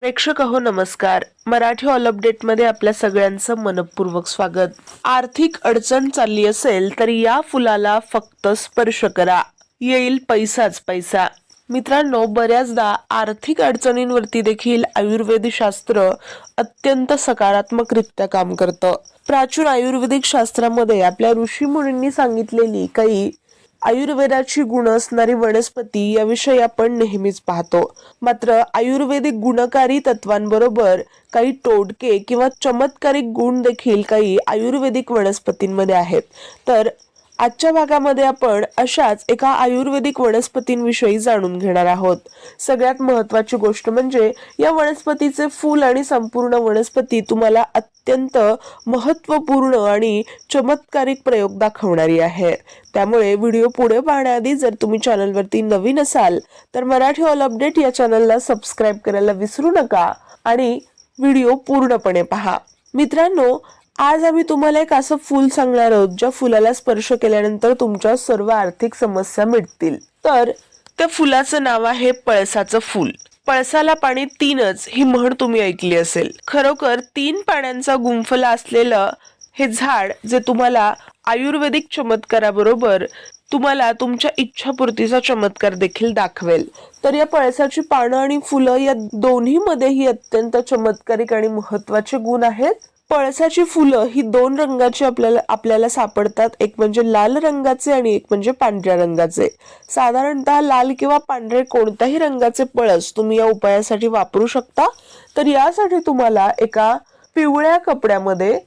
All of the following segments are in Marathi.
प्रेक्षक हो नमस्कार. मराठी ऑल अपडेट मध्ये आपल्या सगळ्यांचं मनपूर्वक स्वागत. आर्थिक अडचण चालली असेल तर या फुलाला फक्त स्पर्श करा, येईल पैसाच पैसा. मित्रांनो, बऱ्याचदा आर्थिक अडचणींवरती देखील आयुर्वेद शास्त्र अत्यंत सकारात्मकरित्या काम करतं. प्राचीन आयुर्वेदिक शास्त्रामध्ये आपल्या ऋषी मुनींनी सांगितलेली काही आयुर्वेदाची गुण असणारी वनस्पती याविषयी आपण नेहमीच पाहतो. मात्र आयुर्वेदिक गुणकारी तत्वांबरोबर काही टोटके किंवा चमत्कारिक गुण देखील काही आयुर्वेदिक वनस्पतींमध्ये आहेत. तर आजच्या भागामध्ये आपण अशाच एका आयुर्वेदिक वनस्पतींविषयी जाणून घेणार आहोत. सगळ्यात महत्त्वाची गोष्ट म्हणजे या वनस्पतीचे फूल आणि संपूर्ण वनस्पती तुम्हाला अत्यंत महत्त्वपूर्ण आणि चमत्कारिक प्रयोग दाखवणारी आहे. त्यामुळे व्हिडिओ पुढे पाहण्याआधी जर तुम्ही चॅनलवरती नवीन असाल तर मराठी ऑल अपडेट या चॅनलला सबस्क्राईब करायला विसरू नका आणि व्हिडिओ पूर्णपणे पहा. मित्रांनो, आज आम्ही तुम्हाला एक असं फूल सांगणार आहोत ज्या फुलाला स्पर्श केल्यानंतर तुमच्या सर्व आर्थिक समस्या मिटतील. तर त्या फुलाचं नाव आहे पळसाचं फूल. पळसाला पाणी तीनच ही म्हण तुम्ही ऐकली असेल. खरोखर 3 पाण्यांचा गुंफला असलेलं हे झाड जे तुम्हाला आयुर्वेदिक चमत्काराबरोबर तुम्हाला तुमच्या इच्छापूर्तीचा चमत्कार देखील दाखवेल. तर या पळसाची पानं आणि फुलं या दोन्ही मध्येही अत्यंत चमत्कारिक आणि महत्त्वाचे गुण आहेत. पळसाची फुलं ही 2 रंगाची आपल्याला सापडतात. एक म्हणजे लाल रंगाचे आणि एक म्हणजे पांढऱ्या रंगाचे. साधारणतः लाल किंवा पांढरे कोणत्याही रंगाचे पळस तुम्ही या उपायासाठी वापरू शकता. तर यासाठी तुम्हाला एका पिवळ्या कपड्यामध्ये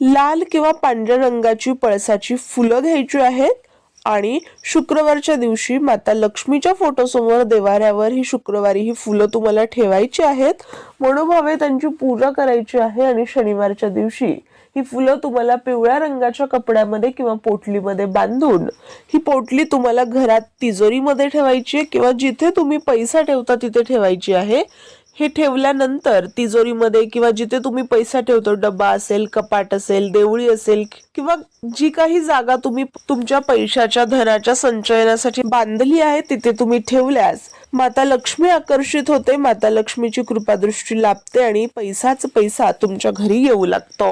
लाल किंवा पांढऱ्या रंगाची पळसाची फुलं घ्यायची आहेत आणि शुक्रवारच्या दिवशी माता लक्ष्मीच्या फोटोसमोर देवाऱ्यावर ही शुक्रवारी ही फुलं तुम्हाला ठेवायची आहेत. मनोभावे त्यांची पूजा करायची आहे आणि शनिवारच्या दिवशी ही फुलं तुम्हाला पिवळ्या रंगाच्या कपड्यामध्ये किंवा पोटलीमध्ये बांधून ही पोटली तुम्हाला घरात तिजोरीमध्ये ठेवायची आहे किंवा जिथे तुम्ही पैसा ठेवता तिथे ठेवायची आहे. हे ठेवल्यानंतर तिजोरीमध्ये किंवा जिथे तुम्ही पैसा ठेवतो, डब्बा असेल, कपाट असेल, देवळी असेल किंवा जी काही जागा तुम्ही तुमच्या पैशाच्या धनाच्या संचयनासाठी बांधली आहे तिथे तुम्ही ठेवल्यास माता लक्ष्मी आकर्षित होते, माता लक्ष्मीची कृपादृष्टी लाभते आणि पैसाच पैसा तुमच्या घरी येऊ लागतो.